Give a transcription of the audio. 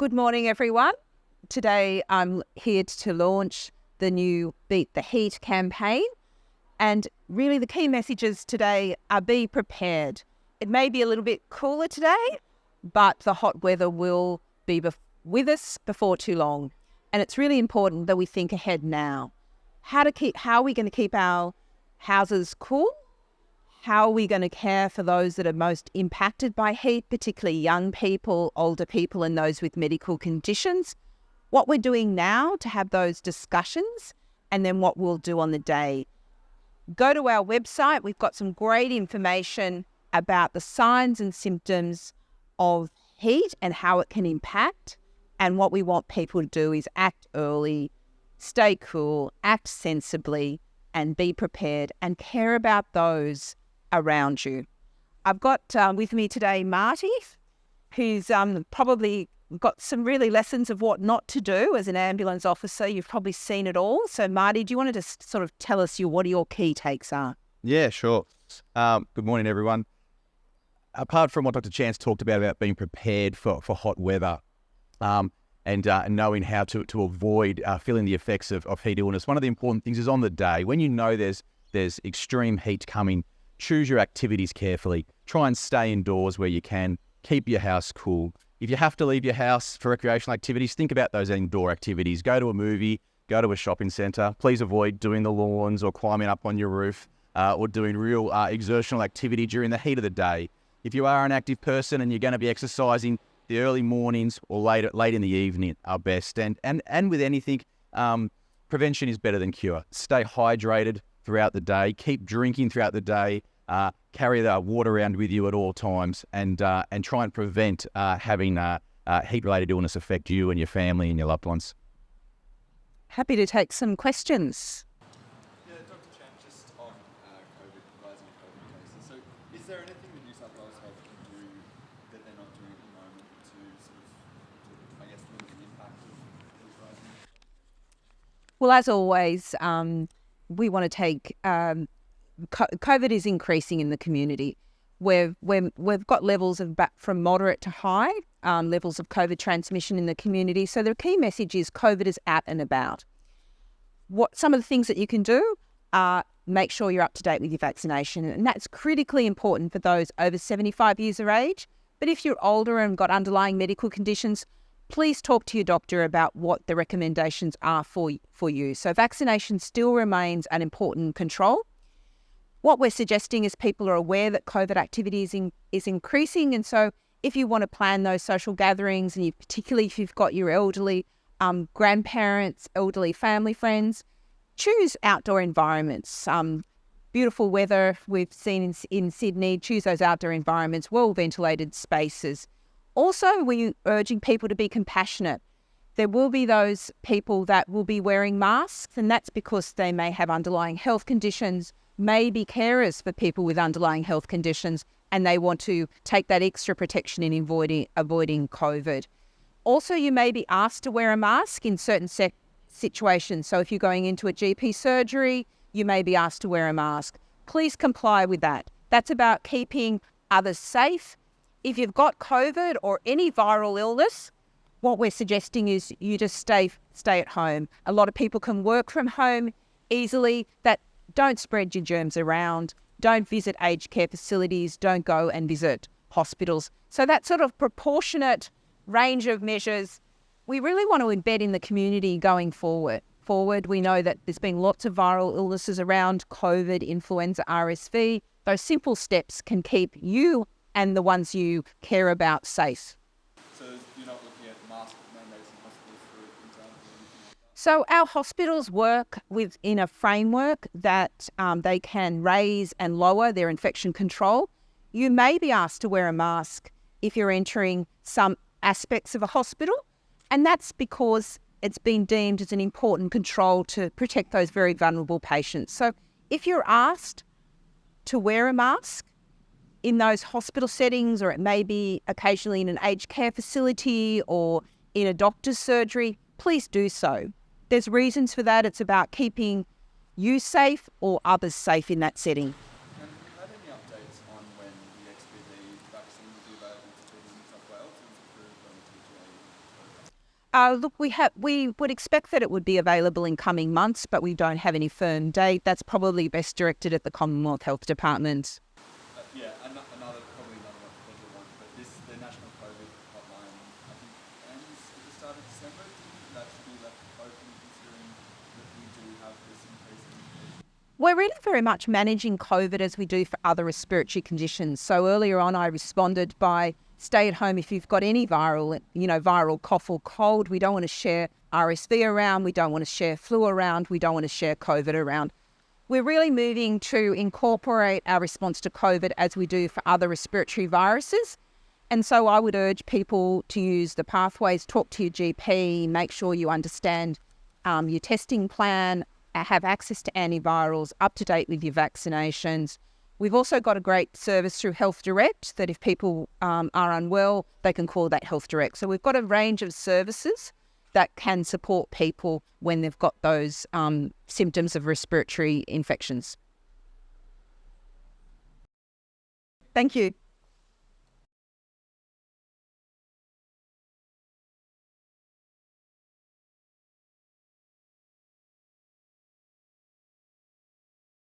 Good morning, everyone. Today I'm here to launch the new Beat the Heat campaign. And really the key messages today are be prepared. It may be a little bit cooler today, but the hot weather will be with us before too long. And it's really important that we think ahead now. How are we going to keep our houses cool? How are we going to care for those that are most impacted by heat, particularly young people, older people, and those with medical conditions? What we're doing now to have those discussions, and then what we'll do on the day. Go to our website. We've got some great information about the signs and symptoms of heat and how it can impact. And what we want people to do is act early, stay cool, act sensibly, and be prepared and care about those around you. I've got with me today Marty, who's probably got some really lessons of what not to do as an ambulance officer. You've probably seen it all. So Marty, do you want to just sort of tell us what your key takes are? Yeah, sure. Good morning, everyone. Apart from what Dr. Chance talked about being prepared for hot weather and knowing how to avoid feeling the effects of heat illness, one of the important things is on the day, when you know there's extreme heat coming, choose your activities carefully. Try and stay indoors where you can. Keep your house cool. If you have to leave your house for recreational activities, think about those indoor activities. Go to a movie, go to a shopping centre. Please avoid doing the lawns or climbing up on your roof or doing real exertional activity during the heat of the day. If you are an active person and you're going to be exercising, the early mornings or late in the evening are best. And with anything, prevention is better than cure. Stay hydrated throughout the day. Keep drinking throughout the day. Carry the water around with you at all times, and try and prevent having heat-related illness affect you and your family and your loved ones. Happy to take some questions. Yeah, Dr. Chan, just on rising COVID cases. So, is there anything that New South Wales Health can do that they're not doing at the moment to I guess, limit the impact of these rising? Well, as always, we want to take COVID is increasing in the community. We've got levels of from moderate to high levels of COVID transmission in the community. So the key message is COVID is out and about. What some of the things that you can do are make sure you're up to date with your vaccination, and that's critically important for those over 75 years of age. But if you're older and got underlying medical conditions, please talk to your doctor about what the recommendations are for you. So vaccination still remains an important control. What we're suggesting is people are aware that COVID activity is increasing, and so if you want to plan those social gatherings, and particularly if you've got your elderly grandparents, elderly family friends, choose outdoor environments. Beautiful weather we've seen in Sydney, choose those outdoor environments, well-ventilated spaces. Also, we're urging people to be compassionate. There will be those people that will be wearing masks, and that's because they may have underlying health conditions, may be carers for people with underlying health conditions, and they want to take that extra protection in avoiding COVID. Also, you may be asked to wear a mask in certain situations. So if you're going into a GP surgery, you may be asked to wear a mask. Please comply with that. That's about keeping others safe. If you've got COVID or any viral illness, what we're suggesting is you just stay at home. A lot of people can work from home easily. Don't spread your germs around. Don't visit aged care facilities. Don't go and visit hospitals. So that sort of proportionate range of measures, we really want to embed in the community going forward. We know that there's been lots of viral illnesses around COVID, influenza, RSV. Those simple steps can keep you and the ones you care about safe. So, you're not looking at mask mandates in hospitals, for example? So our hospitals work within a framework that they can raise and lower their infection control. You may be asked to wear a mask if you're entering some aspects of a hospital, and that's because it's been deemed as an important control to protect those very vulnerable patients. So if you're asked to wear a mask in those hospital settings, or it may be occasionally in an aged care facility or in a doctor's surgery, please do so. There's reasons for that. It's about keeping you safe or others safe in that setting. And have you had any updates on when the XBB vaccine will be available to people in New South Wales? It was approved on the TGA Look, we would expect that it would be available in coming months, but we don't have any firm date. That's probably best directed at the Commonwealth Health Department. Another probably another federal one, but the national COVID hotline I think ends at the start of December. Do you think that should be left open considering that we do have this increase in infection? We're really very much managing COVID as we do for other respiratory conditions. So earlier on, I responded by stay at home if you've got any viral cough or cold. We don't want to share RSV around. We don't want to share flu around. We don't want to share COVID around. We're really moving to incorporate our response to COVID as we do for other respiratory viruses. And so I would urge people to use the pathways, talk to your GP, make sure you understand your testing plan, have access to antivirals, up to date with your vaccinations. We've also got a great service through Health Direct that if people are unwell, they can call that Health Direct. So we've got a range of services that can support people when they've got those symptoms of respiratory infections. Thank you.